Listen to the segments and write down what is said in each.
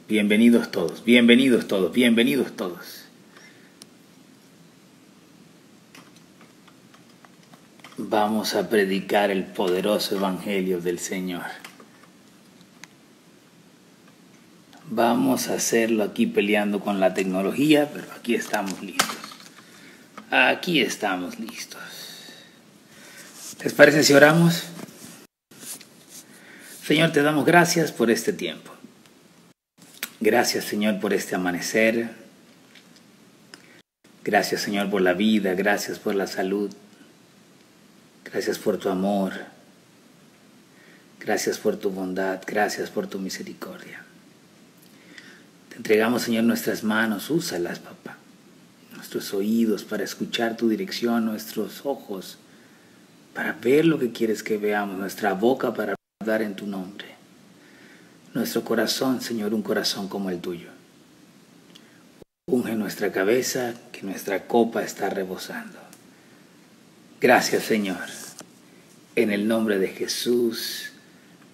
Bienvenidos todos, bienvenidos todos, bienvenidos todos. Vamos a predicar el poderoso evangelio del Señor. Vamos a hacerlo aquí peleando con la tecnología, pero aquí estamos listos. Aquí estamos listos. ¿Les parece si oramos? Señor, te damos gracias por este tiempo. Gracias, Señor, por este amanecer. Gracias, Señor, por la vida. Gracias por la salud. Gracias por tu amor. Gracias por tu bondad. Gracias por tu misericordia. Te entregamos, Señor, nuestras manos. Úsalas, papá. Nuestros oídos para escuchar tu dirección. Nuestros ojos para ver lo que quieres que veamos. Nuestra boca para hablar en tu nombre. Nuestro corazón, Señor, un corazón como el tuyo. Unge nuestra cabeza, que nuestra copa está rebosando. Gracias, Señor. En el nombre de Jesús.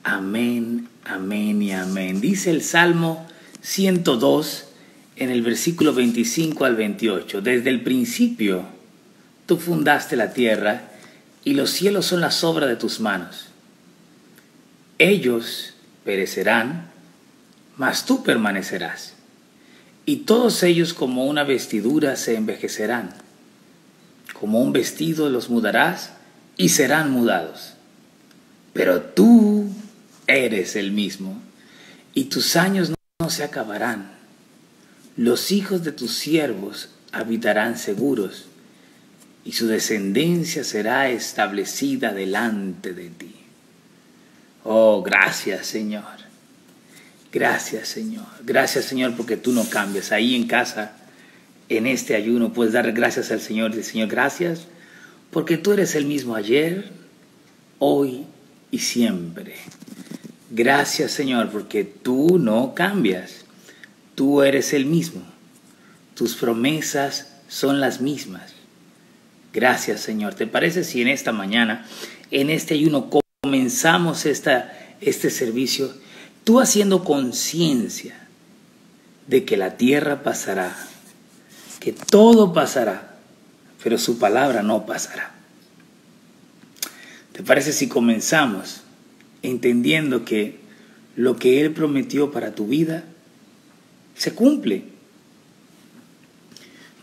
Amén, amén y amén. Dice el Salmo 102 en el versículo 25 al 28. Desde el principio tú fundaste la tierra y los cielos son las obras de tus manos. Ellos perecerán, mas tú permanecerás, y todos ellos como una vestidura se envejecerán. Como un vestido los mudarás y serán mudados. Pero tú eres el mismo, y tus años no se acabarán. Los hijos de tus siervos habitarán seguros, y su descendencia será establecida delante de ti. Oh, gracias, Señor. Gracias, Señor. Gracias, Señor, porque tú no cambias. Ahí en casa, en este ayuno, puedes dar gracias al Señor. Y Señor, gracias, porque tú eres el mismo ayer, hoy y siempre. Gracias, Señor, porque tú no cambias. Tú eres el mismo. Tus promesas son las mismas. Gracias, Señor. ¿Te parece si en esta mañana, en este ayuno, comenzamos este servicio, tú haciendo conciencia de que la tierra pasará, que todo pasará, pero su palabra no pasará? ¿Te parece si comenzamos entendiendo que lo que Él prometió para tu vida se cumple?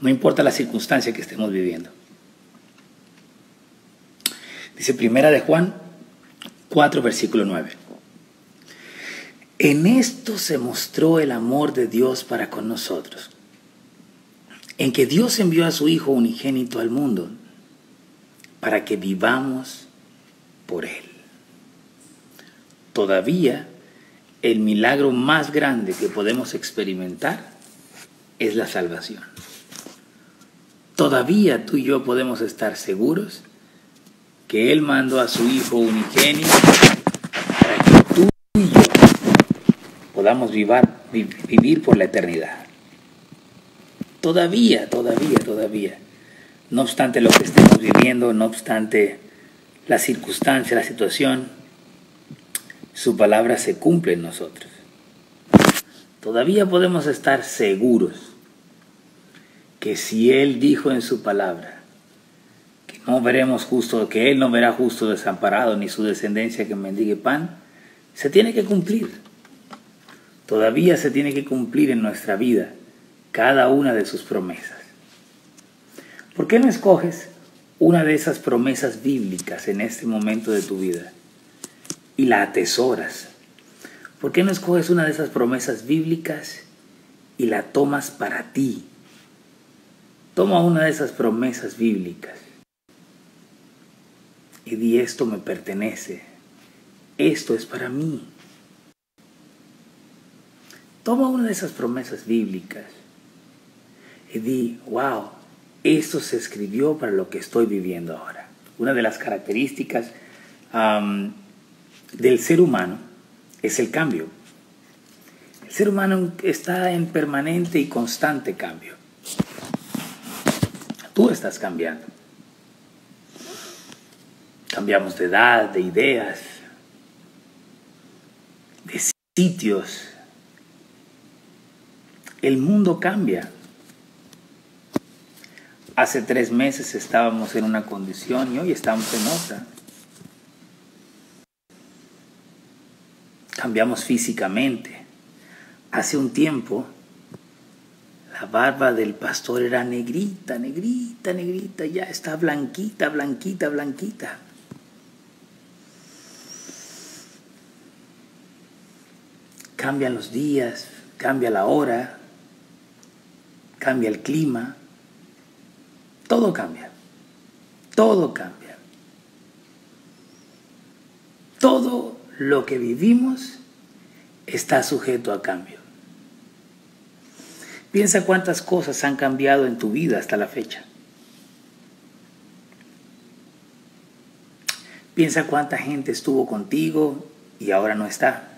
No importa la circunstancia que estemos viviendo. Dice Primera de Juan 4, versículo 9. En esto se mostró el amor de Dios para con nosotros, en que Dios envió a su Hijo unigénito al mundo para que vivamos por Él. Todavía el milagro más grande que podemos experimentar es la salvación. Todavía tú y yo podemos estar seguros que Él mandó a su Hijo unigénito para que tú y yo podamos vivir por la eternidad. Todavía. No obstante lo que estemos viviendo, no obstante la circunstancia, la situación, su palabra se cumple en nosotros. Todavía podemos estar seguros que si Él dijo en su palabra no veremos justo, que Él no verá justo desamparado, ni su descendencia que mendigue pan, se tiene que cumplir. Todavía se tiene que cumplir en nuestra vida cada una de sus promesas. ¿Por qué no escoges una de esas promesas bíblicas en este momento de tu vida y la atesoras? ¿Por qué no escoges una de esas promesas bíblicas y la tomas para ti? Toma una de esas promesas bíblicas y di: esto me pertenece, esto es para mí. Toma una de esas promesas bíblicas y di: wow, esto se escribió para lo que estoy viviendo ahora. Una de las características del ser humano es el cambio. El ser humano está en permanente y constante cambio. Tú estás cambiando. Cambiamos de edad, de ideas, de sitios, El mundo cambia. Hace 3 meses estábamos en una condición y hoy estamos en otra. Cambiamos físicamente. Hace un tiempo, la barba del pastor era negrita, negrita, negrita. Ya está blanquita, blanquita, blanquita. Cambian los días, cambia la hora, cambia el clima. Todo cambia. Todo cambia. Todo lo que vivimos está sujeto a cambio. Piensa cuántas cosas han cambiado en tu vida hasta la fecha. Piensa cuánta gente estuvo contigo y ahora no está.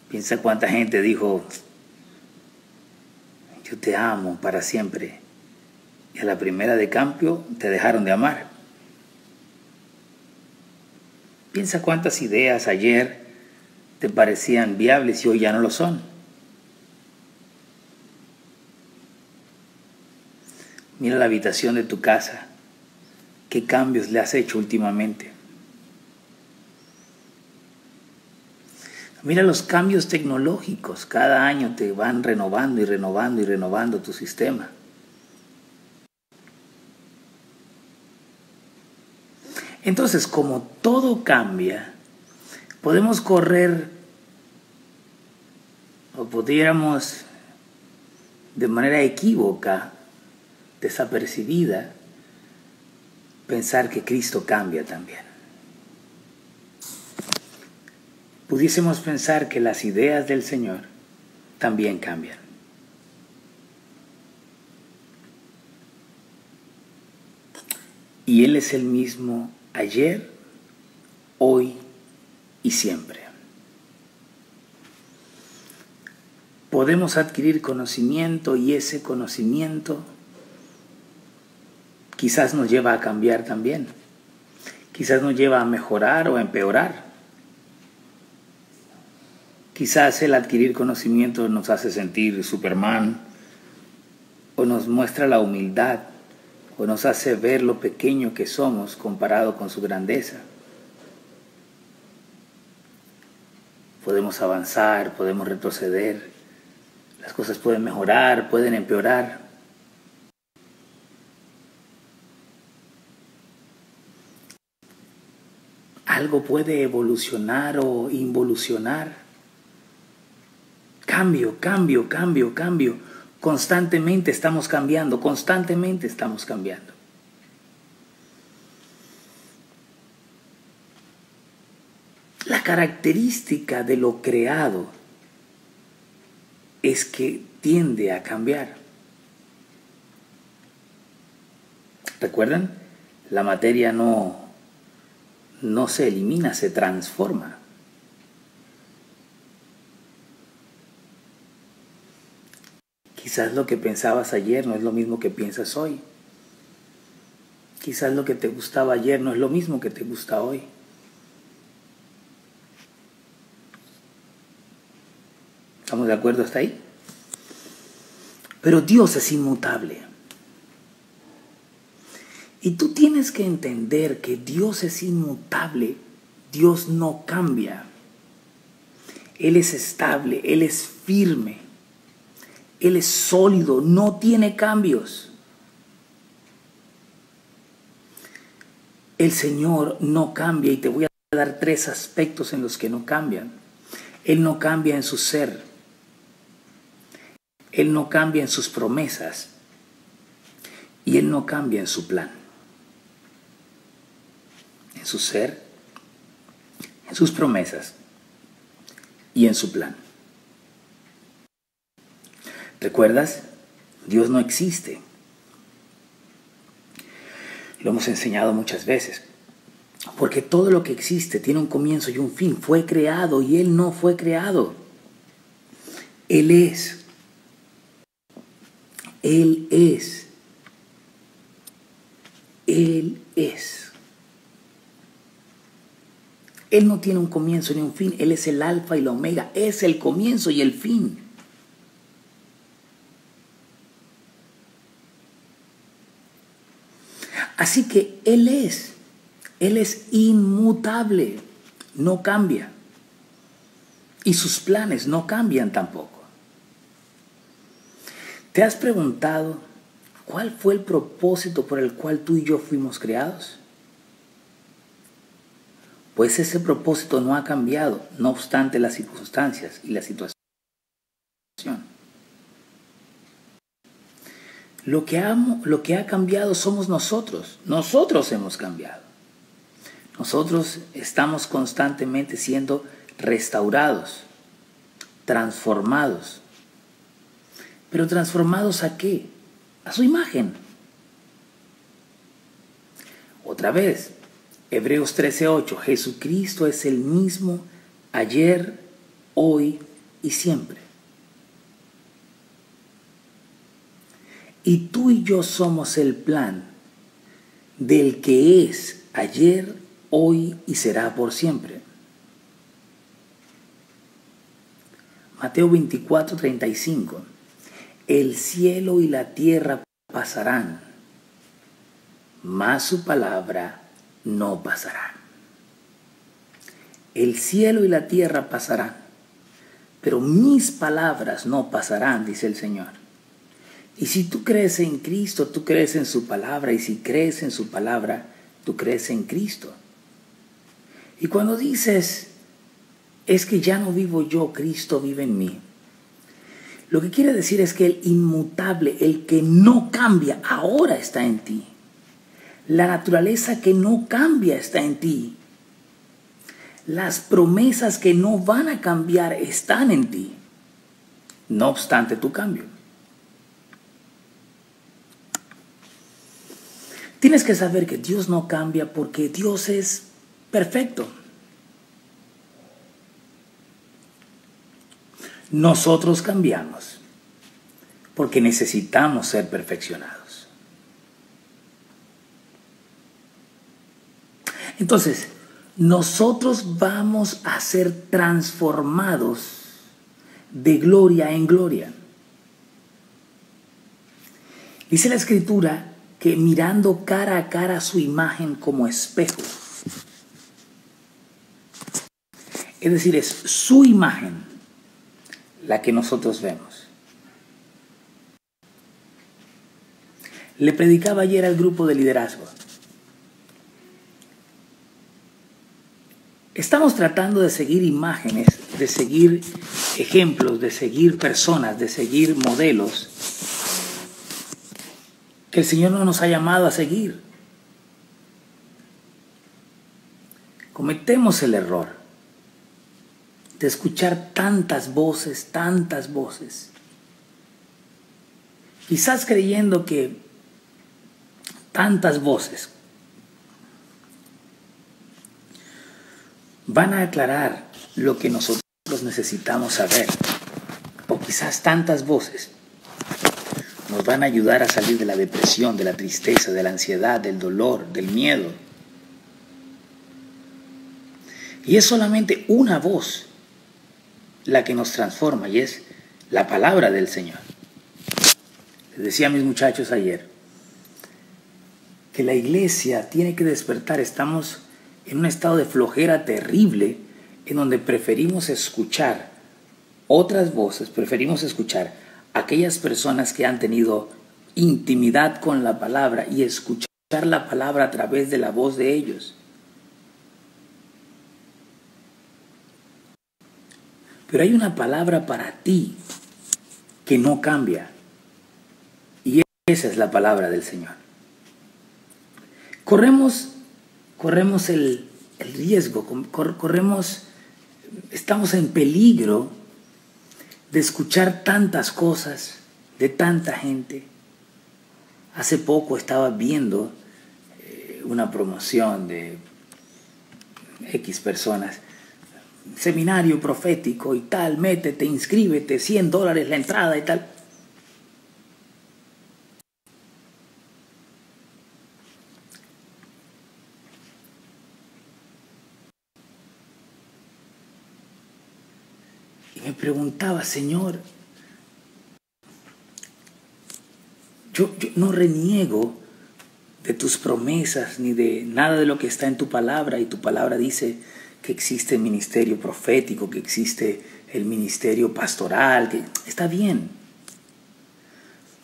Piensa cuánta gente dijo, yo te amo para siempre, y a la primera de cambio te dejaron de amar. Piensa cuántas ideas ayer te parecían viables y hoy ya no lo son. Mira la habitación de tu casa. ¿Qué cambios le has hecho últimamente? Mira los cambios tecnológicos. Cada año te van renovando y renovando y renovando tu sistema. Entonces, como todo cambia, podemos correr o pudiéramos de manera equívoca, desapercibida, pensar que Cristo cambia también. Pudiésemos pensar que las ideas del Señor también cambian. Y Él es el mismo ayer, hoy y siempre. Podemos adquirir conocimiento y ese conocimiento quizás nos lleva a cambiar también. Quizás nos lleva a mejorar o a empeorar. Quizás el adquirir conocimiento nos hace sentir Superman, o nos muestra la humildad, o nos hace ver lo pequeño que somos comparado con su grandeza. Podemos avanzar, podemos retroceder, las cosas pueden mejorar, pueden empeorar. Algo puede evolucionar o involucionar. Cambio, cambio, cambio, cambio. Constantemente estamos cambiando, constantemente estamos cambiando. La característica de lo creado es que tiende a cambiar. ¿Recuerdan? La materia no se elimina, se transforma. Quizás lo que pensabas ayer no es lo mismo que piensas hoy. Quizás lo que te gustaba ayer no es lo mismo que te gusta hoy. ¿Estamos de acuerdo hasta ahí? Pero Dios es inmutable. Y tú tienes que entender que Dios es inmutable. Dios no cambia. Él es estable, Él es firme. Él es sólido, no tiene cambios. El Señor no cambia y te voy a dar 3 aspectos en los que no cambian. Él no cambia en su ser. Él no cambia en sus promesas. Y Él no cambia en su plan. En su ser, en sus promesas y en su plan. ¿Recuerdas? Dios no existe. Lo hemos enseñado muchas veces. Porque todo lo que existe tiene un comienzo y un fin. Fue creado y Él no fue creado. Él es. Él es. Él es. Él no tiene un comienzo ni un fin. Él es el alfa y la omega. Es el comienzo y el fin. Así que Él es inmutable, no cambia. Y sus planes no cambian tampoco. ¿Te has preguntado cuál fue el propósito por el cual tú y yo fuimos creados? Pues ese propósito no ha cambiado, no obstante las circunstancias y la situación. Lo que ha cambiado somos nosotros. Nosotros hemos cambiado. Nosotros estamos constantemente siendo restaurados, transformados. ¿Pero transformados a qué? A su imagen. Otra vez, Hebreos 13:8, Jesucristo es el mismo ayer, hoy y siempre. Y tú y yo somos el plan del que es ayer, hoy y será por siempre. Mateo 24:35. El cielo y la tierra pasarán, mas su palabra no pasará. El cielo y la tierra pasarán, pero mis palabras no pasarán, dice el Señor. Y si tú crees en Cristo, tú crees en su palabra, y si crees en su palabra, tú crees en Cristo. Y cuando dices, es que ya no vivo yo, Cristo vive en mí, lo que quiere decir es que el inmutable, el que no cambia, ahora está en ti. La naturaleza que no cambia está en ti. Las promesas que no van a cambiar están en ti, no obstante tu cambio. Tienes que saber que Dios no cambia porque Dios es perfecto. Nosotros cambiamos porque necesitamos ser perfeccionados. Entonces, nosotros vamos a ser transformados de gloria en gloria. Dice la Escritura que mirando cara a cara su imagen como espejo. Es decir, es su imagen la que nosotros vemos. Le predicaba ayer al grupo de liderazgo. Estamos tratando de seguir imágenes, de seguir ejemplos, de seguir personas, de seguir modelos que el Señor no nos ha llamado a seguir. Cometemos el error de escuchar tantas voces, quizás creyendo que tantas voces van a aclarar lo que nosotros necesitamos saber, o quizás tantas voces nos van a ayudar a salir de la depresión, de la tristeza, de la ansiedad, del dolor, del miedo. Y es solamente una voz la que nos transforma, y es la palabra del Señor. Les decía a mis muchachos ayer que la iglesia tiene que despertar. Estamos en un estado de flojera terrible en donde preferimos escuchar otras voces, preferimos escuchar a aquellas personas que han tenido intimidad con la palabra y escuchar la palabra a través de la voz de ellos. Pero hay una palabra para ti que no cambia, y esa es la palabra del Señor. Corremos el riesgo, estamos en peligro de escuchar tantas cosas de tanta gente. Hace poco estaba viendo una promoción de X personas, seminario profético y tal, métete, inscríbete, $100 la entrada y tal. Y me preguntaba, Señor, yo no reniego de tus promesas ni de nada de lo que está en tu palabra, y tu palabra dice que existe el ministerio profético, que existe el ministerio pastoral, que está bien.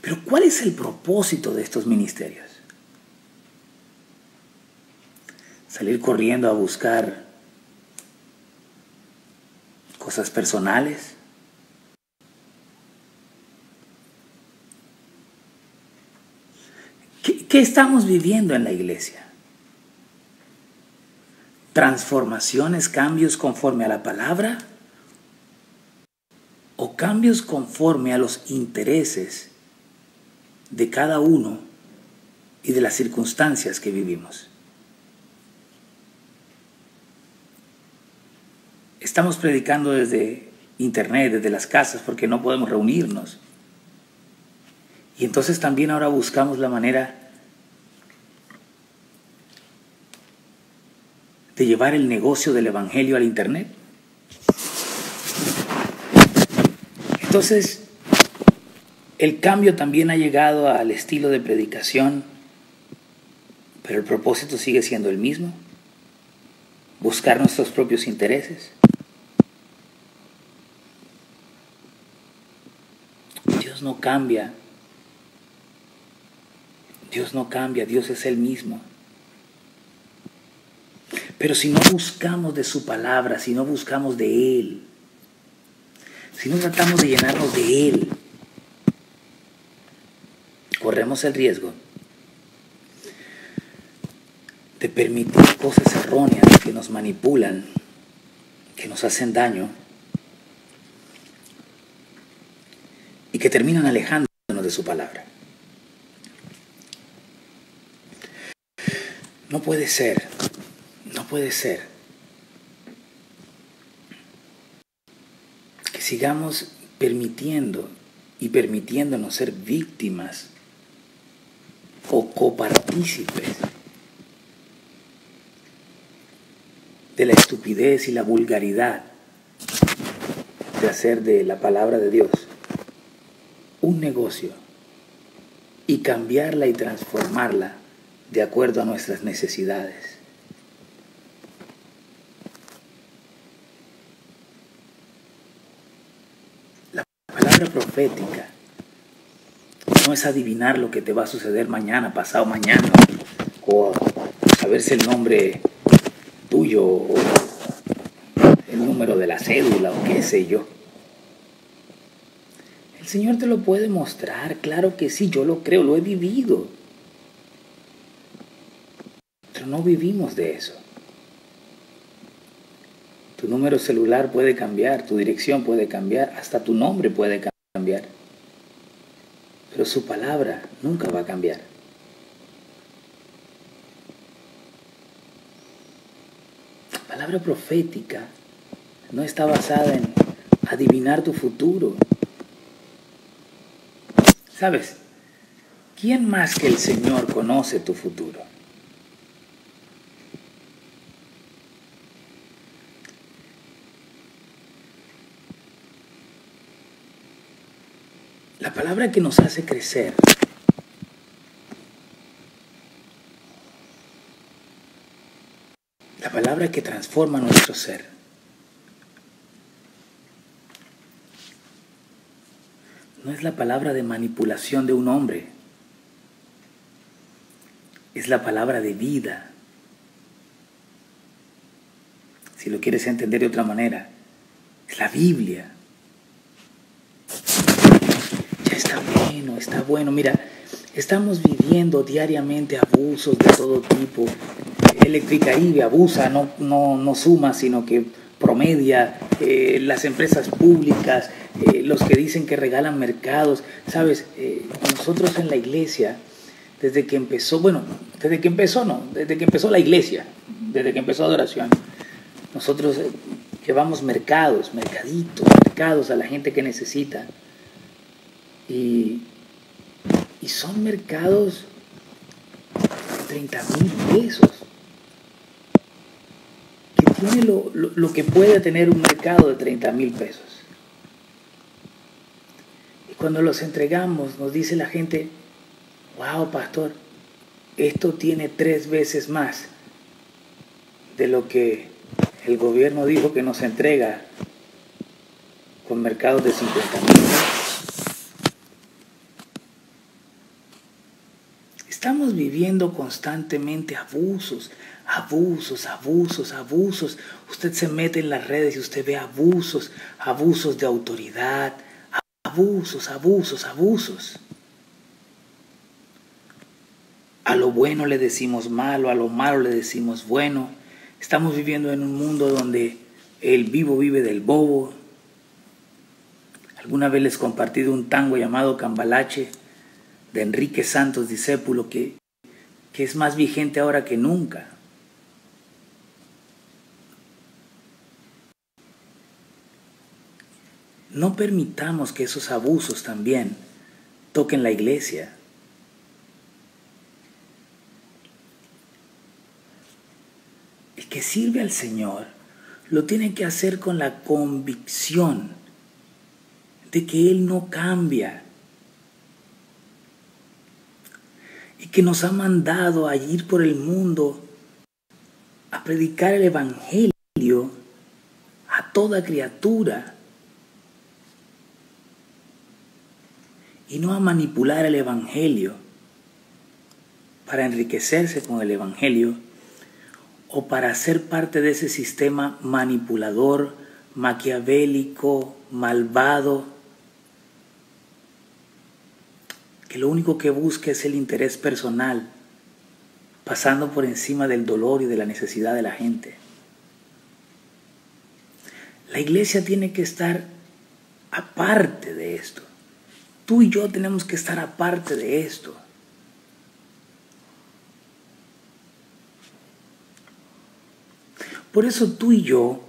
Pero ¿cuál es el propósito de estos ministerios? ¿Salir corriendo a buscar cosas personales? ¿Qué estamos viviendo en la iglesia? ¿Transformaciones, cambios conforme a la palabra? ¿O cambios conforme a los intereses de cada uno y de las circunstancias que vivimos? Estamos predicando desde internet, desde las casas, porque no podemos reunirnos. Y entonces también ahora buscamos la manera de llevar el negocio del evangelio al internet. Entonces, el cambio también ha llegado al estilo de predicación, pero el propósito sigue siendo el mismo: buscar nuestros propios intereses. Dios no cambia. Dios no cambia, Dios es el mismo. Pero si no buscamos de su palabra, si no buscamos de Él, si no tratamos de llenarnos de Él, corremos el riesgo de permitir cosas erróneas que nos manipulan, que nos hacen daño y que terminan alejándonos de su palabra. No puede ser que sigamos permitiéndonos ser víctimas o copartícipes de la estupidez y la vulgaridad de hacer de la palabra de Dios un negocio y cambiarla y transformarla de acuerdo a nuestras necesidades. La palabra profética no es adivinar lo que te va a suceder mañana, pasado mañana, o saber si el nombre tuyo o el número de la cédula o qué sé yo. El Señor te lo puede mostrar, claro que sí, yo lo creo, lo he vivido. Pero no vivimos de eso. Tu número celular puede cambiar, tu dirección puede cambiar, hasta tu nombre puede cambiar. Pero su palabra nunca va a cambiar. La palabra profética no está basada en adivinar tu futuro. ¿Sabes? ¿Quién más que el Señor conoce tu futuro? La palabra que nos hace crecer, la palabra que transforma nuestro ser, no es la palabra de manipulación de un hombre, es la palabra de vida. Si lo quieres entender de otra manera, es la Biblia. Está bueno. Mira, estamos viviendo diariamente abusos de todo tipo. Electricaribe abusa, no suma, sino que promedia. Las empresas públicas, los que dicen que regalan mercados. Sabes, nosotros en la iglesia, desde que empezó la iglesia, desde que empezó adoración, nosotros llevamos mercados a la gente que necesita. Y son mercados de 30,000 pesos. Que tiene lo que puede tener un mercado de 30,000 pesos. cuando los entregamos nos dice la gente, wow, pastor, esto tiene 3 veces más de lo que el gobierno dijo que nos entrega con mercados de 50,000. Estamos viviendo constantemente abusos. Usted se mete en las redes y usted ve abusos de autoridad, abusos. A lo bueno le decimos malo, a lo malo le decimos bueno. Estamos viviendo en un mundo donde el vivo vive del bobo. Alguna vez les he compartido un tango llamado Cambalache de Enrique Santos Discépulo que es más vigente ahora que nunca. No permitamos que esos abusos también toquen la iglesia. El que sirve al Señor lo tiene que hacer con la convicción de que Él no cambia y que nos ha mandado a ir por el mundo a predicar el Evangelio a toda criatura y no a manipular el Evangelio para enriquecerse con el Evangelio o para ser parte de ese sistema manipulador, maquiavélico, malvado, que lo único que busca es el interés personal, pasando por encima del dolor y de la necesidad de la gente. La iglesia tiene que estar aparte de esto. Tú y yo tenemos que estar aparte de esto. Por eso tú y yo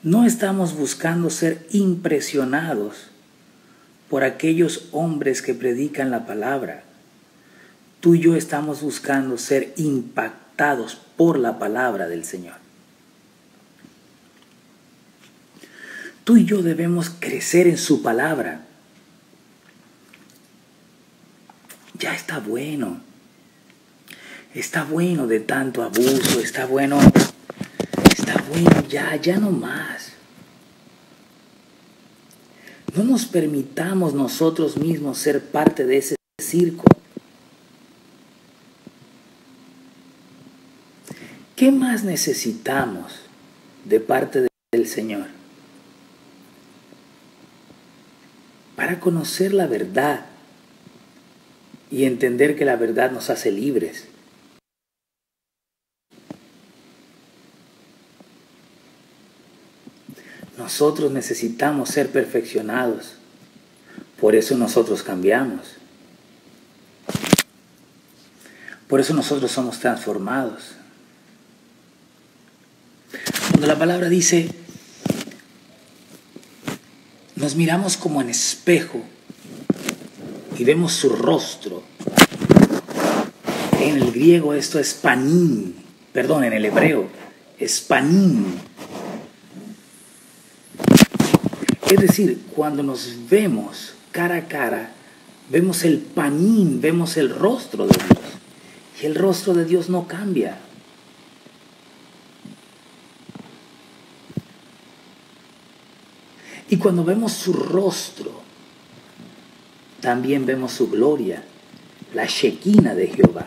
no estamos buscando ser impresionados por aquellos hombres que predican la palabra. Tú y yo estamos buscando ser impactados por la palabra del Señor. Tú y yo debemos crecer en su palabra. Ya está bueno. Está bueno de tanto abuso, está bueno ya no más. No nos permitamos nosotros mismos ser parte de ese circo. ¿Qué más necesitamos de parte del Señor? Para conocer la verdad y entender que la verdad nos hace libres. Nosotros necesitamos ser perfeccionados. Por eso nosotros cambiamos. Por eso nosotros somos transformados. Cuando la palabra dice, nos miramos como en espejo y vemos su rostro. En el griego esto es panín, en el hebreo es panín. Es decir, cuando nos vemos cara a cara, vemos el panín, vemos el rostro de Dios. Y el rostro de Dios no cambia. Y cuando vemos su rostro, también vemos su gloria, la Shekinah de Jehová.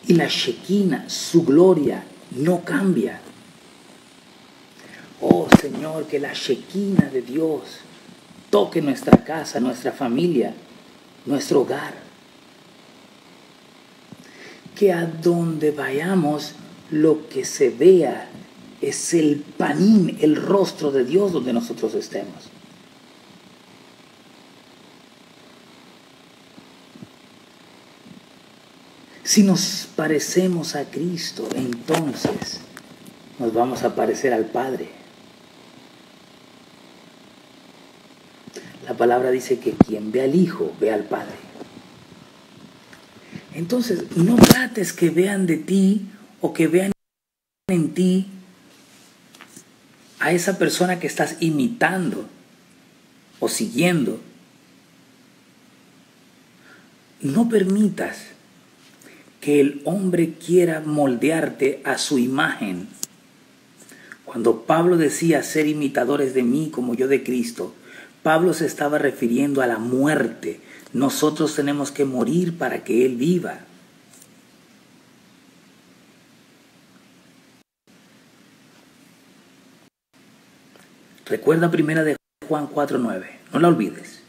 Y la Shekinah, su gloria, no cambia. Oh Señor, que la Shekinah de Dios toque nuestra casa, nuestra familia, nuestro hogar. Que a donde vayamos, lo que se vea es el panín, el rostro de Dios donde nosotros estemos. Si nos parecemos a Cristo, entonces nos vamos a parecer al Padre. La palabra dice que quien ve al Hijo, ve al Padre. Entonces, no trates que vean de ti o que vean en ti a esa persona que estás imitando. o siguiendo. No permitas que el hombre quiera moldearte a su imagen. Cuando Pablo decía ser imitadores de mí como yo de Cristo, Pablo se estaba refiriendo a la muerte. Nosotros tenemos que morir para que Él viva. Recuerda primera de Juan 4:9, no la olvides.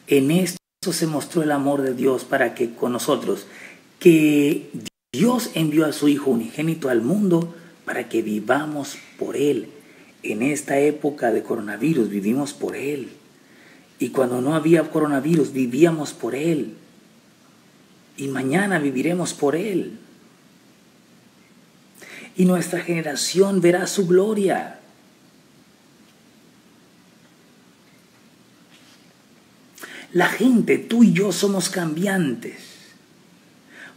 En esto se mostró el amor de Dios para que con nosotros, que Dios envió a su Hijo unigénito al mundo para que vivamos por Él. En esta época de coronavirus vivimos por Él. Y cuando no había coronavirus vivíamos por Él. Y mañana viviremos por Él. Y nuestra generación verá su gloria. La gente, tú y yo somos cambiantes,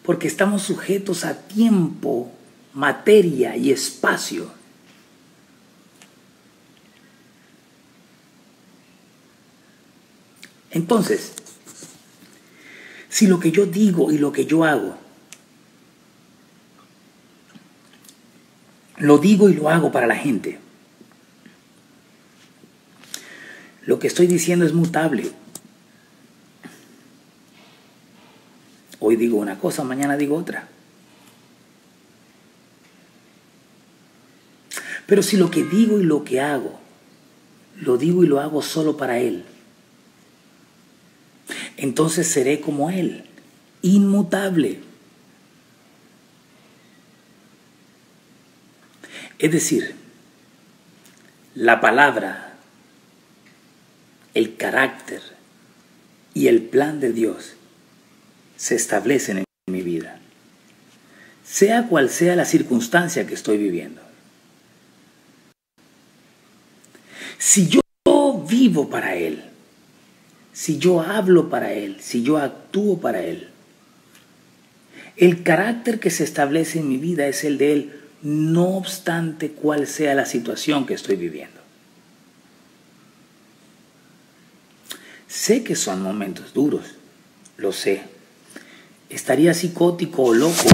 porque estamos sujetos a tiempo, materia y espacio. Entonces, si lo que yo digo y lo que yo hago, lo digo y lo hago para la gente, lo que estoy diciendo es mutable. Hoy digo una cosa, mañana digo otra. Pero si lo que digo y lo que hago, lo digo y lo hago solo para Él, entonces seré como Él, inmutable. Es decir, la palabra, el carácter y el plan de Dios se establecen en mi vida, sea cual sea la circunstancia que estoy viviendo. Si yo vivo para Él, si yo hablo para Él, si yo actúo para Él, el carácter que se establece en mi vida es el de Él, no obstante cuál sea la situación que estoy viviendo. Sé que son momentos duros, lo sé. Estaría psicótico o loco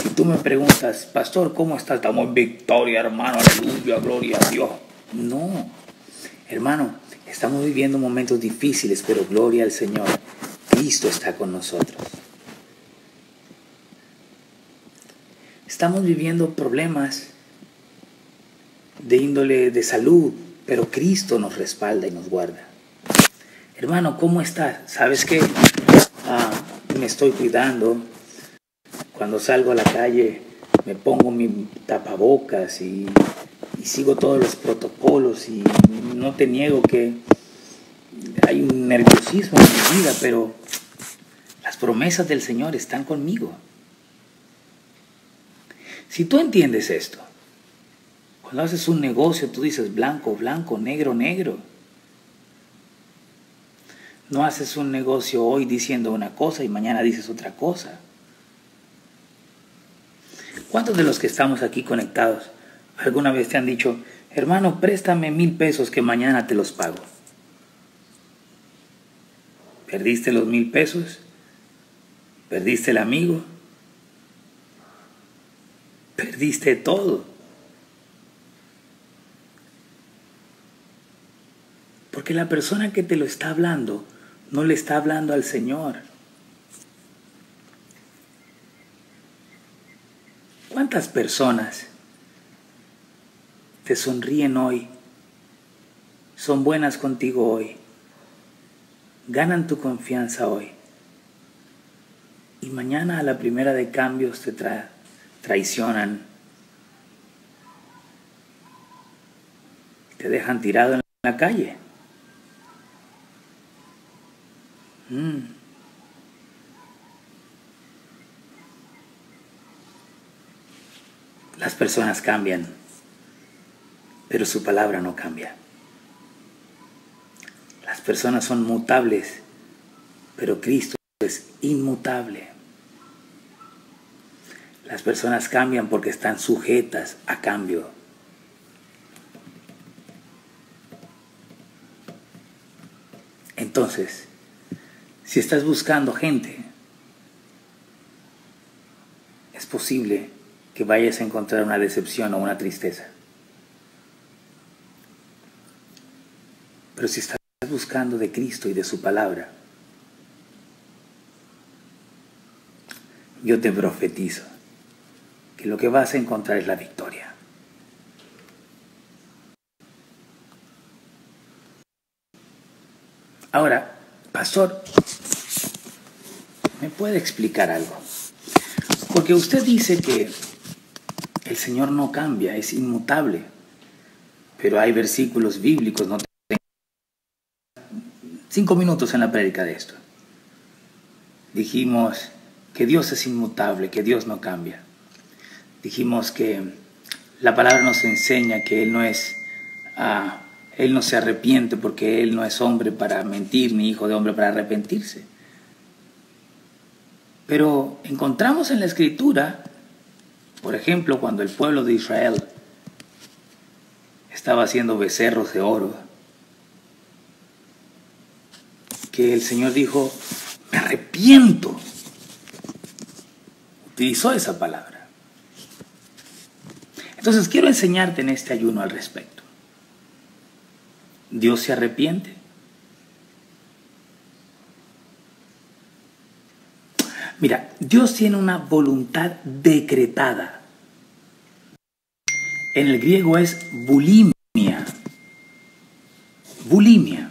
si tú me preguntas, pastor, ¿cómo estás? Estamos en victoria, hermano, aleluya, gloria a Dios. No, hermano, estamos viviendo momentos difíciles, pero gloria al Señor. Cristo está con nosotros. Estamos viviendo problemas de índole de salud, pero Cristo nos respalda y nos guarda. Hermano, ¿cómo estás? ¿Sabes qué? Me estoy cuidando. Cuando salgo a la calle me pongo mi tapabocas y sigo todos los protocolos, y no te niego que hay un nerviosismo en mi vida, pero las promesas del Señor están conmigo. Si tú entiendes esto, cuando haces un negocio tú dices blanco, blanco, negro, negro. No haces un negocio hoy diciendo una cosa y mañana dices otra cosa. ¿Cuántos de los que estamos aquí conectados alguna vez te han dicho, hermano, préstame 1,000 pesos que mañana te los pago? ¿Perdiste los 1,000 pesos? ¿Perdiste el amigo? Perdiste todo. Porque la persona que te lo está hablando no le está hablando al Señor. ¿Cuántas personas te sonríen hoy? Son buenas contigo hoy. Ganan tu confianza hoy. Y mañana a la primera de cambios te traicionan. Te dejan tirado en la calle. Las personas cambian, pero su palabra no cambia. Las personas son mutables, pero Cristo es inmutable. Las personas cambian porque están sujetas a cambio. Entonces, si estás buscando gente, es posible que vayas a encontrar una decepción o una tristeza. Pero si estás buscando de Cristo y de su palabra, yo te profetizo que lo que vas a encontrar es la victoria. Ahora, pastor, ¿me puede explicar algo? Porque usted dice que el Señor no cambia, es inmutable, pero hay versículos bíblicos, no tengo 5 minutos en la prédica de esto. Dijimos que Dios es inmutable, que Dios no cambia. Dijimos que la palabra nos enseña que Él no se arrepiente porque Él no es hombre para mentir, ni hijo de hombre para arrepentirse. Pero encontramos en la Escritura, por ejemplo, cuando el pueblo de Israel estaba haciendo becerros de oro, que el Señor dijo, me arrepiento. Utilizó esa palabra. Entonces quiero enseñarte en este ayuno al respecto. ¿Dios se arrepiente? Mira, Dios tiene una voluntad decretada. En el griego es bulimia. Bulimia.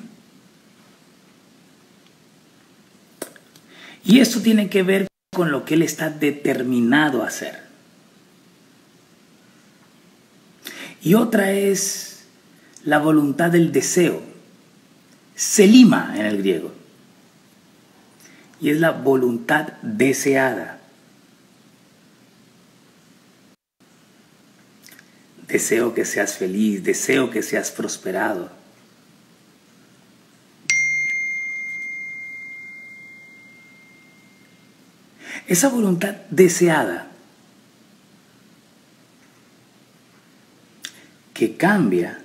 Y esto tiene que ver con lo que Él está determinado a hacer. Y otra es la voluntad del deseo. Selima en el griego. Y es la voluntad deseada. Deseo que seas feliz, deseo que seas prosperado. Esa voluntad deseada que cambia,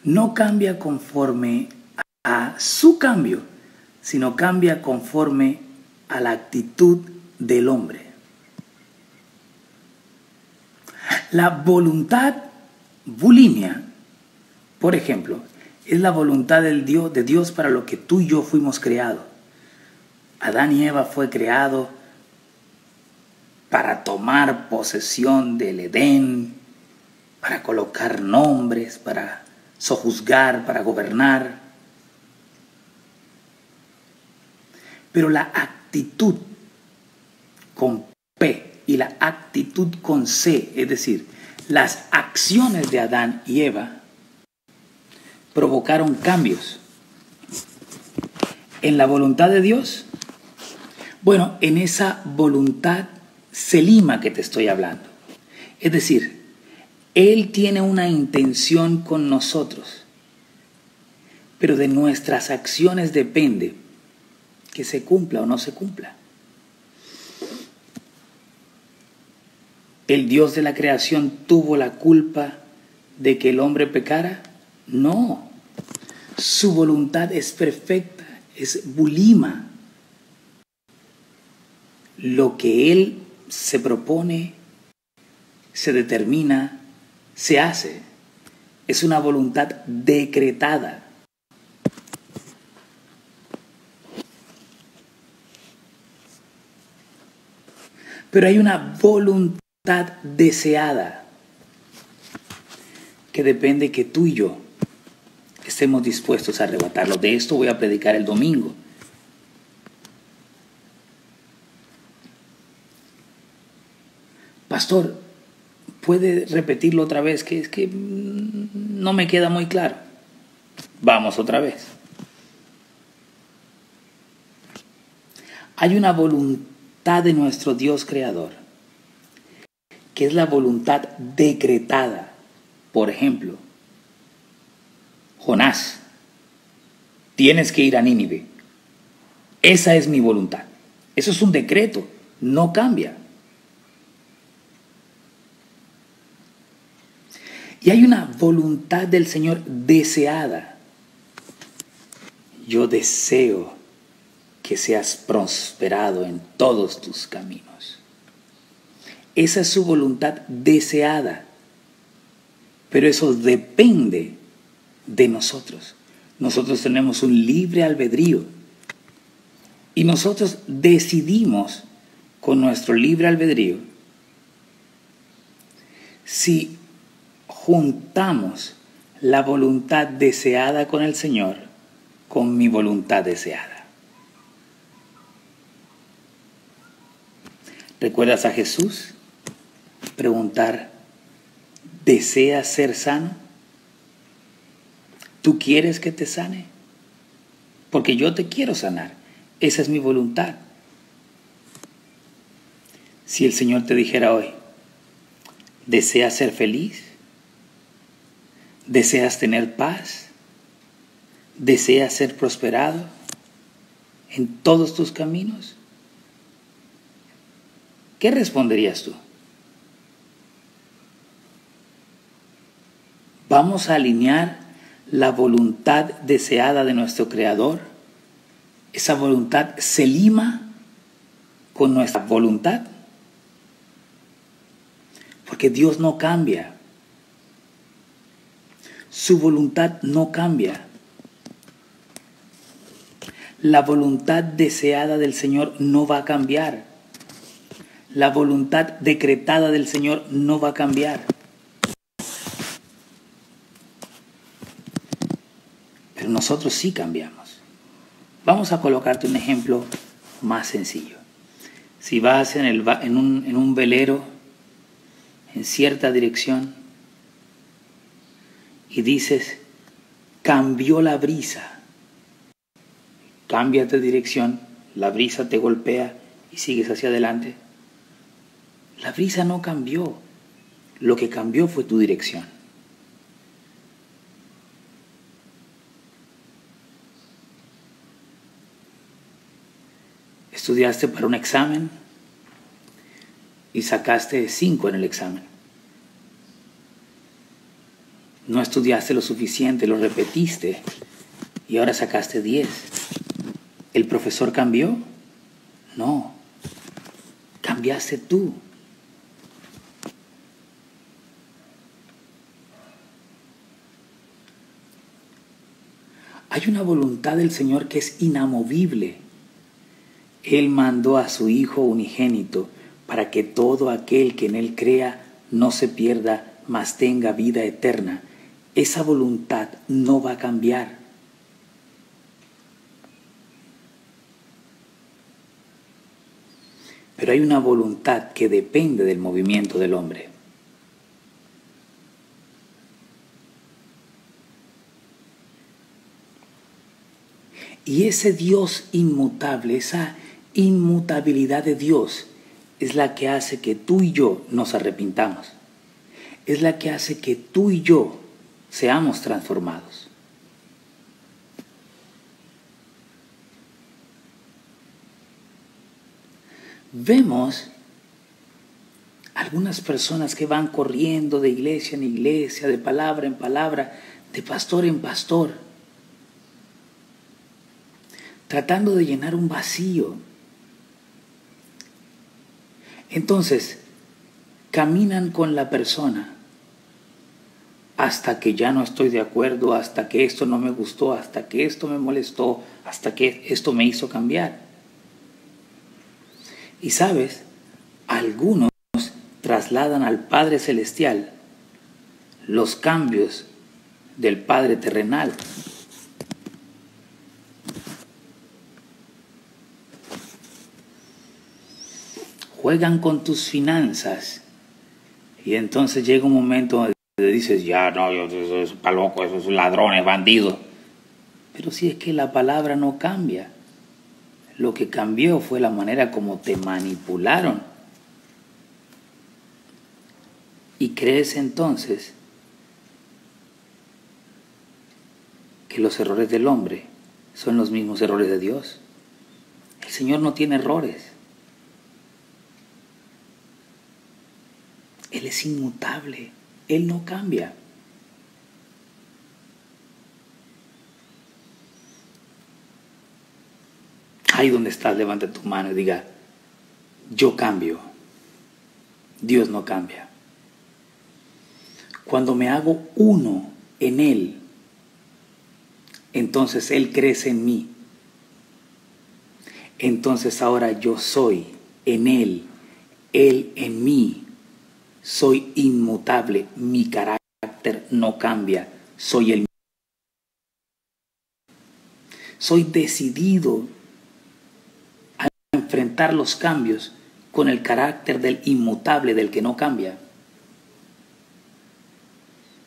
no cambia conforme a su cambio, sino cambia conforme a la actitud del hombre. La voluntad bulimia, por ejemplo, es la voluntad de Dios para lo que tú y yo fuimos creados. Adán y Eva fue creado para tomar posesión del Edén, para colocar nombres, para sojuzgar, para gobernar. Pero la actitud con P y la actitud con C, es decir, las acciones de Adán y Eva, provocaron cambios en la voluntad de Dios. Bueno, en esa voluntad selima que te estoy hablando. Es decir, Él tiene una intención con nosotros, pero de nuestras acciones depende que se cumpla o no se cumpla. ¿El Dios de la creación tuvo la culpa de que el hombre pecara? No. Su voluntad es perfecta, es bulima. Lo que Él se propone, se determina, se hace. Es una voluntad decretada. Pero hay una voluntad deseada que depende que tú y yo estemos dispuestos a arrebatarlo. De esto voy a predicar el domingo. Pastor, ¿puede repetirlo otra vez? Que es que no me queda muy claro. Vamos otra vez. Hay una voluntad de nuestro Dios creador, que es la voluntad decretada. Por ejemplo, Jonás, tienes que ir a Nínive. Esa es mi voluntad. Eso es un decreto, no cambia. Y hay una voluntad del Señor deseada. yo deseo que seas prosperado en todos tus caminos. Esa es su voluntad deseada, pero eso depende de nosotros. Nosotros tenemos un libre albedrío y nosotros decidimos con nuestro libre albedrío si juntamos la voluntad deseada con el Señor con mi voluntad deseada. ¿Recuerdas a Jesús preguntar, ¿deseas ser sano? ¿Tú quieres que te sane? Porque yo te quiero sanar. Esa es mi voluntad. Si el Señor te dijera hoy, ¿deseas ser feliz? ¿Deseas tener paz? ¿Deseas ser prosperado en todos tus caminos? ¿Qué responderías tú? ¿Vamos a alinear la voluntad deseada de nuestro Creador? ¿Esa voluntad se lima con nuestra voluntad? Porque Dios no cambia. Su voluntad no cambia. La voluntad deseada del Señor no va a cambiar. La voluntad decretada del Señor no va a cambiar. Pero nosotros sí cambiamos. Vamos a colocarte un ejemplo más sencillo. Si vas en un velero en cierta dirección y dices, cambió la brisa, cámbiate de dirección, la brisa te golpea y sigues hacia adelante. La brisa no cambió, lo que cambió fue tu dirección. Estudiaste para un examen y sacaste 5 en el examen. No estudiaste lo suficiente, lo repetiste y ahora sacaste 10. ¿El profesor cambió? No, cambiaste tú. Hay una voluntad del Señor que es inamovible. Él mandó a su Hijo unigénito para que todo aquel que en Él crea no se pierda, mas tenga vida eterna. Esa voluntad no va a cambiar. Pero hay una voluntad que depende del movimiento del hombre. Y ese Dios inmutable, esa inmutabilidad de Dios, es la que hace que tú y yo nos arrepintamos. Es la que hace que tú y yo seamos transformados. Vemos algunas personas que van corriendo de iglesia en iglesia, de palabra en palabra, de pastor en pastor, tratando de llenar un vacío. Entonces, caminan con la persona hasta que ya no estoy de acuerdo, hasta que esto no me gustó, hasta que esto me molestó, hasta que esto me hizo cambiar. Y sabes, algunos trasladan al Padre Celestial los cambios del Padre terrenal. Juegan con tus finanzas y entonces llega un momento donde dices, ya no, eso es pa' loco, esos ladrones, bandidos. Pero si es que la palabra no cambia, lo que cambió fue la manera como te manipularon. Y crees entonces que los errores del hombre son los mismos errores de Dios. El Señor no tiene errores. Él es inmutable, Él no cambia. Ahí donde estás, levante tu mano y diga, yo cambio, Dios no cambia. Cuando me hago uno en Él, entonces Él crece en mí. Entonces ahora yo soy en Él en mí. Soy inmutable, mi carácter no cambia, soy el mismo. Soy decidido a enfrentar los cambios con el carácter del inmutable, del que no cambia.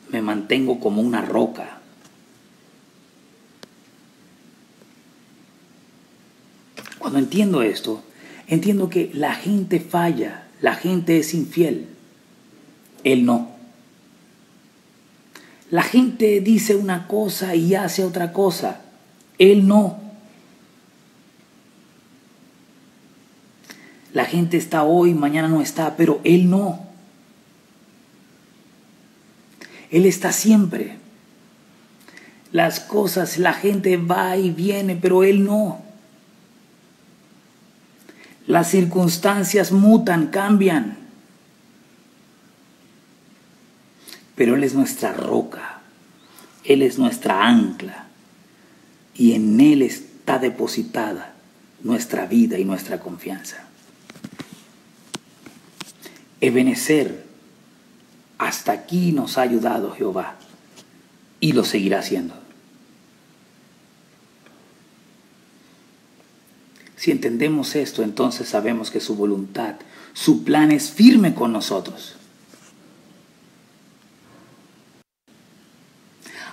Me mantengo como una roca. Cuando entiendo esto, entiendo que la gente falla, la gente es infiel. Él no. La gente dice una cosa y hace otra cosa. Él no. La gente está hoy, mañana no está, pero Él no. Él está siempre. Las cosas, la gente va y viene, pero Él no. Las circunstancias mutan, cambian. Pero Él es nuestra roca. Él es nuestra ancla. Y en Él está depositada nuestra vida y nuestra confianza. Ebenecer, hasta aquí nos ha ayudado Jehová y lo seguirá haciendo. Si entendemos esto, entonces sabemos que su voluntad, su plan es firme con nosotros.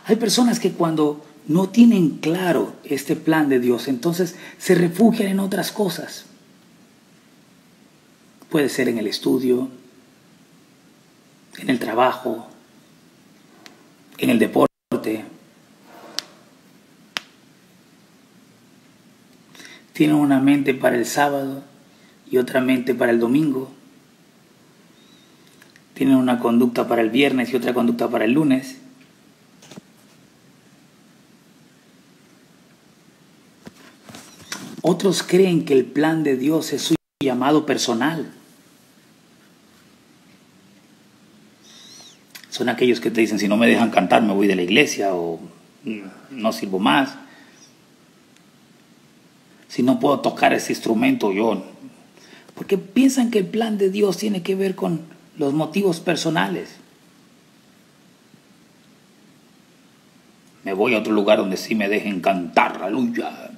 Hay personas que cuando no tienen claro este plan de Dios, entonces se refugian en otras cosas. Puede ser en el estudio, en el trabajo, en el deporte. Tienen una mente para el sábado y otra mente para el domingo. Tienen una conducta para el viernes y otra conducta para el lunes. Otros creen que el plan de Dios es su llamado personal. Son aquellos que te dicen, si no me dejan cantar me voy de la iglesia o no sirvo más. Si no puedo tocar ese instrumento yo. Porque piensan que el plan de Dios tiene que ver con los motivos personales. Me voy a otro lugar donde sí me dejen cantar, aleluya.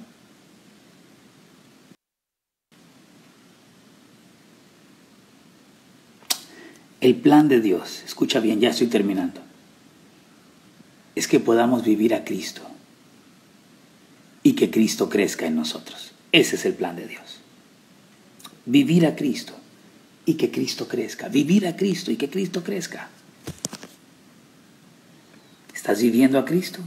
El plan de Dios, escucha bien, ya estoy terminando, es que podamos vivir a Cristo y que Cristo crezca en nosotros. Ese es el plan de Dios. Vivir a Cristo y que Cristo crezca. Vivir a Cristo y que Cristo crezca. ¿Estás viviendo a Cristo?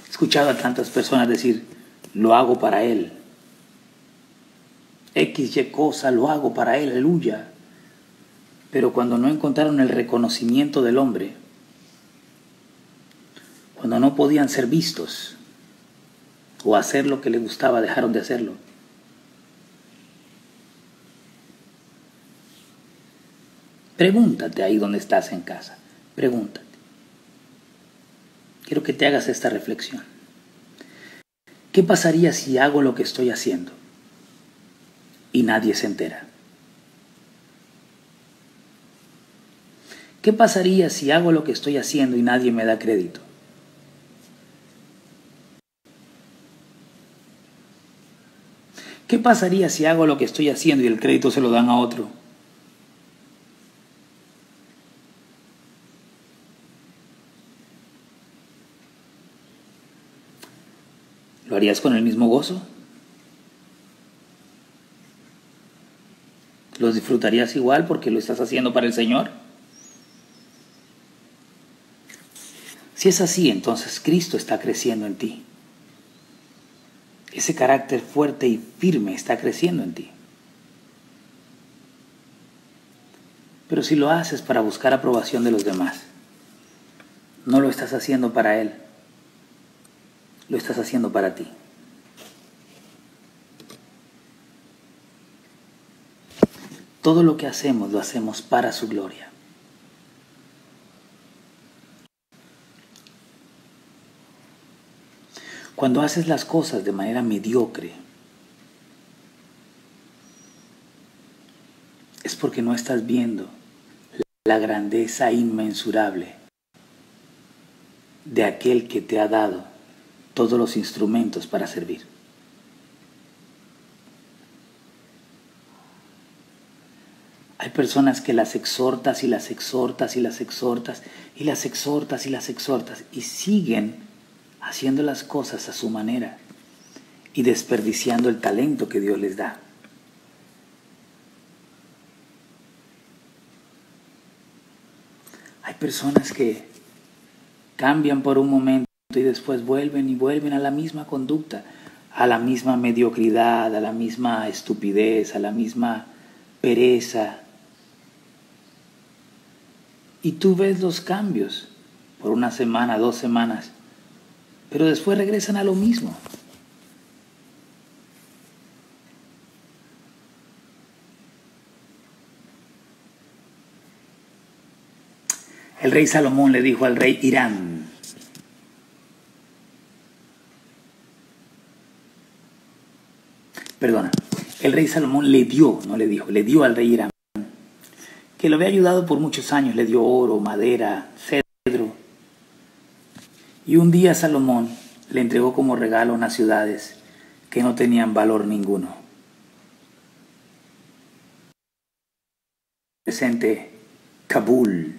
He escuchado a tantas personas decir, lo hago para Él. XY cosa lo hago para Él, aleluya. Pero cuando no encontraron el reconocimiento del hombre, cuando no podían ser vistos o hacer lo que les gustaba, dejaron de hacerlo. Pregúntate ahí donde estás en casa, pregúntate. Quiero que te hagas esta reflexión. ¿Qué pasaría si hago lo que estoy haciendo y nadie se entera? ¿Qué pasaría si hago lo que estoy haciendo y nadie me da crédito? ¿Qué pasaría si hago lo que estoy haciendo y el crédito se lo dan a otro? ¿Lo harías con el mismo gozo? ¿Los disfrutarías igual porque lo estás haciendo para el Señor? Si es así, entonces Cristo está creciendo en ti. Ese carácter fuerte y firme está creciendo en ti. Pero si lo haces para buscar aprobación de los demás, no lo estás haciendo para Él. lo estás haciendo para ti. Todo lo que hacemos lo hacemos para su gloria. Cuando haces las cosas de manera mediocre, es porque no estás viendo la grandeza inmensurable de aquel que te ha dado todos los instrumentos para servir. Hay personas que las exhortas y las exhortas y las exhortas y las exhortas y las exhortas y siguen haciendo las cosas a su manera y desperdiciando el talento que Dios les da. Hay personas que cambian por un momento y después vuelven y vuelven a la misma conducta, a la misma mediocridad, a la misma estupidez, a la misma pereza. Y tú ves los cambios por una semana, 2 semanas, pero después regresan a lo mismo. El rey Salomón le dijo al rey Hiram: el rey Salomón le dio, no le dijo, le dio al rey Hiram, que lo había ayudado por muchos años, le dio oro, madera, cedro. Y un día Salomón le entregó como regalo unas ciudades que no tenían valor ninguno. Presente Kabul,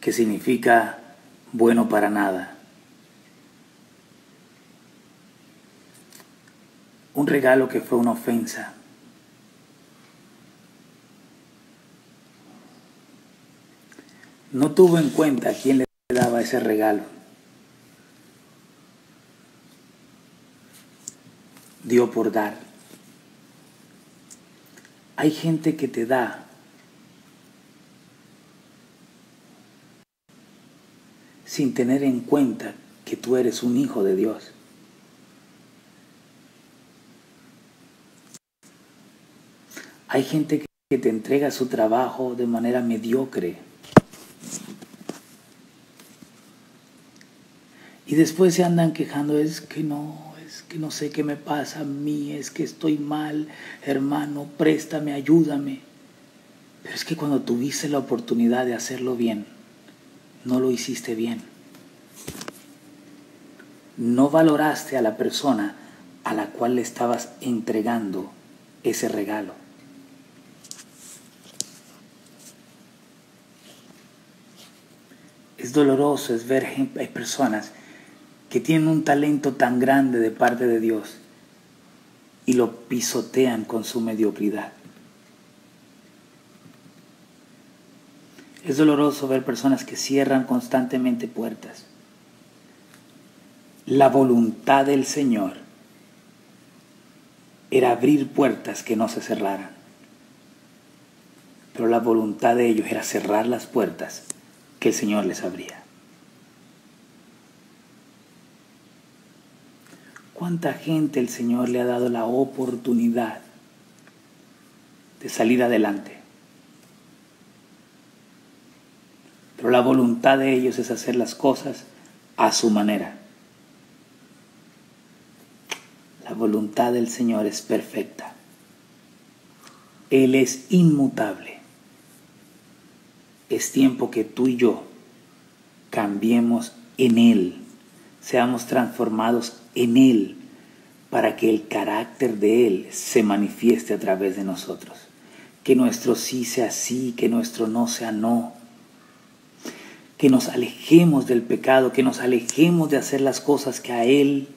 que significa bueno para nada. Un regalo que fue una ofensa. No tuvo en cuenta a quién le daba ese regalo. Dio por dar. Hay gente que te da sin tener en cuenta que tú eres un hijo de Dios. Hay gente que te entrega su trabajo de manera mediocre. Y después se andan quejando, es que no sé qué me pasa a mí, es que estoy mal, hermano, préstame, ayúdame. Pero es que cuando tuviste la oportunidad de hacerlo bien, no lo hiciste bien. No valoraste a la persona a la cual le estabas entregando ese regalo. Es doloroso ver hay personas que tienen un talento tan grande de parte de Dios y lo pisotean con su mediocridad. Es doloroso ver personas que cierran constantemente puertas. La voluntad del Señor era abrir puertas que no se cerraran. Pero la voluntad de ellos era cerrar las puertas que el Señor les abría. ¿Cuánta gente el Señor le ha dado la oportunidad de salir adelante? Pero la voluntad de ellos es hacer las cosas a su manera. La voluntad del Señor es perfecta. Él es inmutable. Es tiempo que tú y yo cambiemos en Él, seamos transformados en Él, para que el carácter de Él se manifieste a través de nosotros. Que nuestro sí sea sí, que nuestro no sea no. Que nos alejemos del pecado, que nos alejemos de hacer las cosas que a Él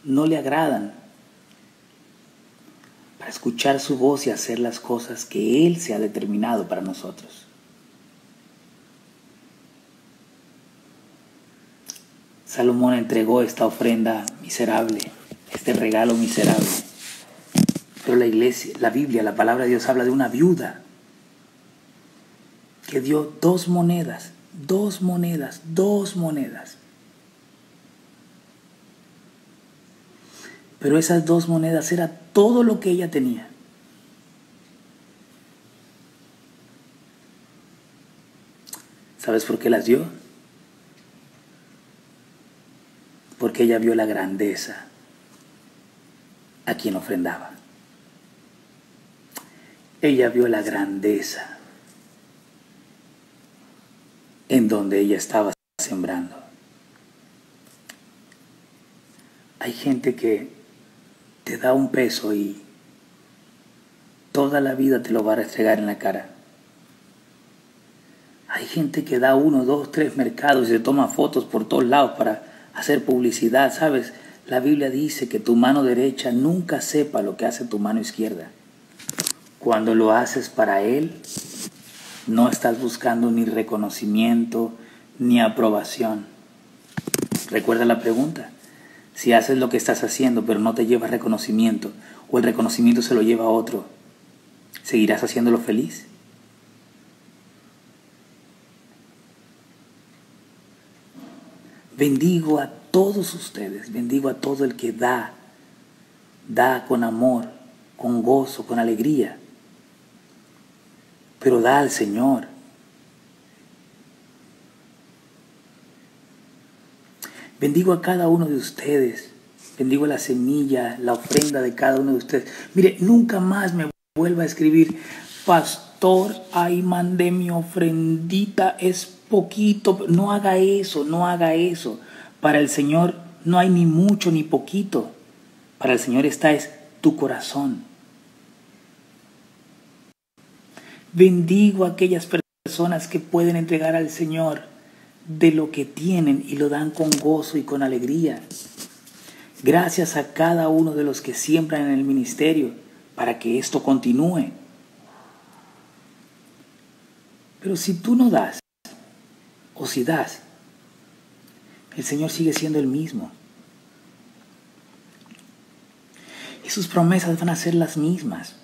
no le agradan, para escuchar su voz y hacer las cosas que Él se ha determinado para nosotros. Salomón entregó esta ofrenda miserable, este regalo miserable. Pero la iglesia, la Biblia, la palabra de Dios habla de una viuda que dio 2 monedas. Pero esas 2 monedas era todo lo que ella tenía. ¿Sabes por qué las dio? Porque ella vio la grandeza a quien ofrendaba. Ella vio la grandeza en donde ella estaba sembrando. Hay gente que te da un peso y toda la vida te lo va a restregar en la cara. Hay gente que da 1, 2, 3 mercados y se toma fotos por todos lados para hacer publicidad. ¿Sabes? La Biblia dice que tu mano derecha nunca sepa lo que hace tu mano izquierda. Cuando lo haces para Él, no estás buscando ni reconocimiento ni aprobación. Recuerda la pregunta. Si haces lo que estás haciendo pero no te llevas reconocimiento, o el reconocimiento se lo lleva a otro, ¿seguirás haciéndolo feliz? Bendigo a todos ustedes, bendigo a todo el que da con amor, con gozo, con alegría, pero da al Señor. Bendigo a cada uno de ustedes, bendigo la semilla, la ofrenda de cada uno de ustedes. Mire, nunca más me vuelva a escribir: pastor, ahí mandé mi ofrendita, es poquito. No haga eso, no haga eso. Para el Señor no hay ni mucho ni poquito. Para el Señor es tu corazón. Bendigo a aquellas personas que pueden entregar al Señor de lo que tienen y lo dan con gozo y con alegría. Gracias a cada uno de los que siembran en el ministerio para que esto continúe. Pero si tú no das, o si das, el Señor sigue siendo el mismo. Y sus promesas van a ser las mismas.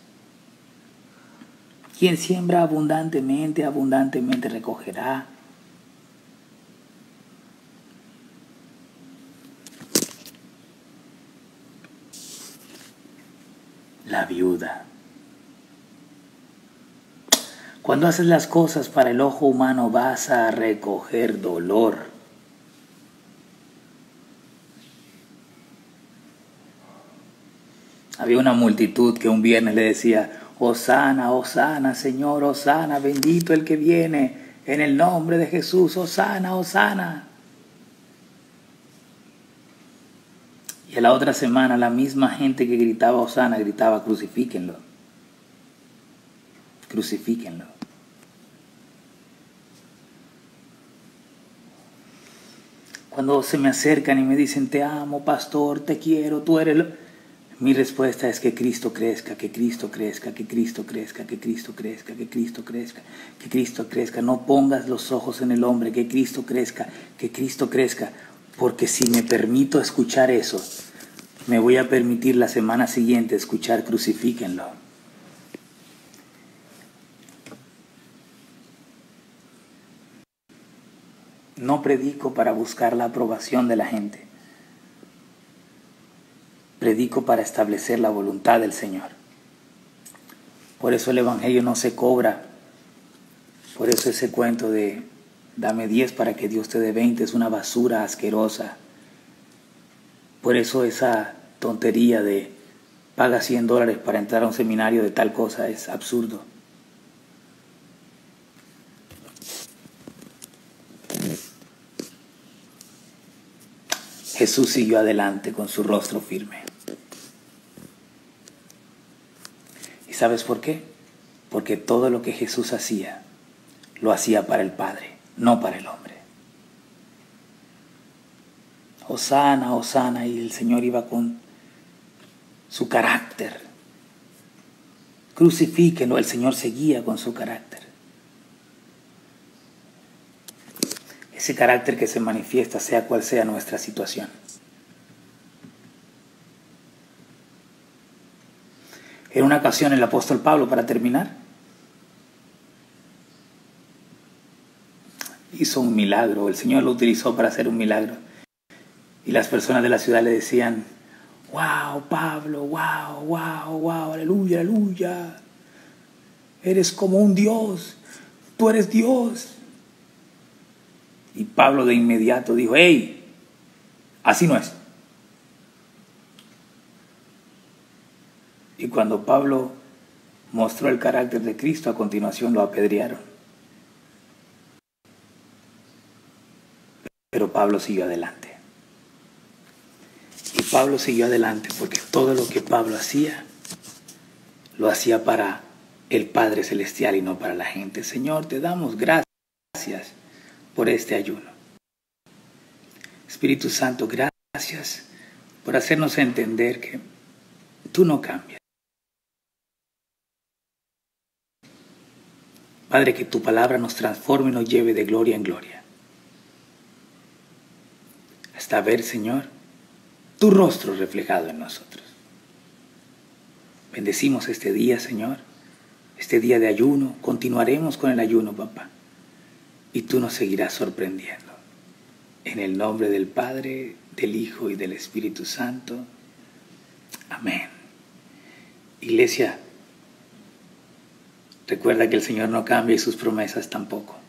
Quien siembra abundantemente, abundantemente recogerá. La viuda. Cuando haces las cosas para el ojo humano vas a recoger dolor. Había una multitud que un viernes le decía: Hosana, Hosana, Señor, Hosana, bendito el que viene en el nombre de Jesús, Hosana, Hosana. Y a la otra semana la misma gente que gritaba Hosana gritaba: crucifíquenlo, crucifíquenlo. Cuando se me acercan y me dicen: te amo, pastor, te quiero, tú eres... Mi respuesta es: que Cristo crezca, que Cristo crezca, que Cristo crezca, que Cristo crezca, que Cristo crezca, que Cristo crezca. No pongas los ojos en el hombre, que Cristo crezca, que Cristo crezca. Porque si me permito escuchar eso, me voy a permitir la semana siguiente escuchar: crucifíquenlo. No predico para buscar la aprobación de la gente. Predico para establecer la voluntad del Señor. Por eso el Evangelio no se cobra. Por eso ese cuento de dame 10 para que Dios te dé 20 es una basura asquerosa. Por eso esa tontería de paga $100 para entrar a un seminario de tal cosa es absurdo. Jesús siguió adelante con su rostro firme. ¿Y sabes por qué? Porque todo lo que Jesús hacía, lo hacía para el Padre, no para el hombre. Hosana, Hosana, y el Señor iba con su carácter. Crucifíquenlo, el Señor seguía con su carácter. Ese carácter que se manifiesta sea cual sea nuestra situación. En una ocasión el apóstol Pablo, para terminar, hizo un milagro. El Señor lo utilizó para hacer un milagro. Y las personas de la ciudad le decían: wow, Pablo, wow, wow, wow, aleluya, aleluya. Eres como un Dios, tú eres Dios. Y Pablo de inmediato dijo, hey, así no es. Y cuando Pablo mostró el carácter de Cristo, a continuación lo apedrearon. Pero Pablo siguió adelante. Y Pablo siguió adelante porque todo lo que Pablo hacía, lo hacía para el Padre Celestial y no para la gente. Señor, te damos gracias por este ayuno. Espíritu Santo, gracias por hacernos entender que tú no cambias. Padre, que tu palabra nos transforme y nos lleve de gloria en gloria. Hasta ver, Señor, tu rostro reflejado en nosotros. Bendecimos este día, Señor, este día de ayuno. Continuaremos con el ayuno, papá. Y tú nos seguirás sorprendiendo. En el nombre del Padre, del Hijo y del Espíritu Santo. Amén. Iglesia, recuerda que el Señor no cambia y sus promesas tampoco.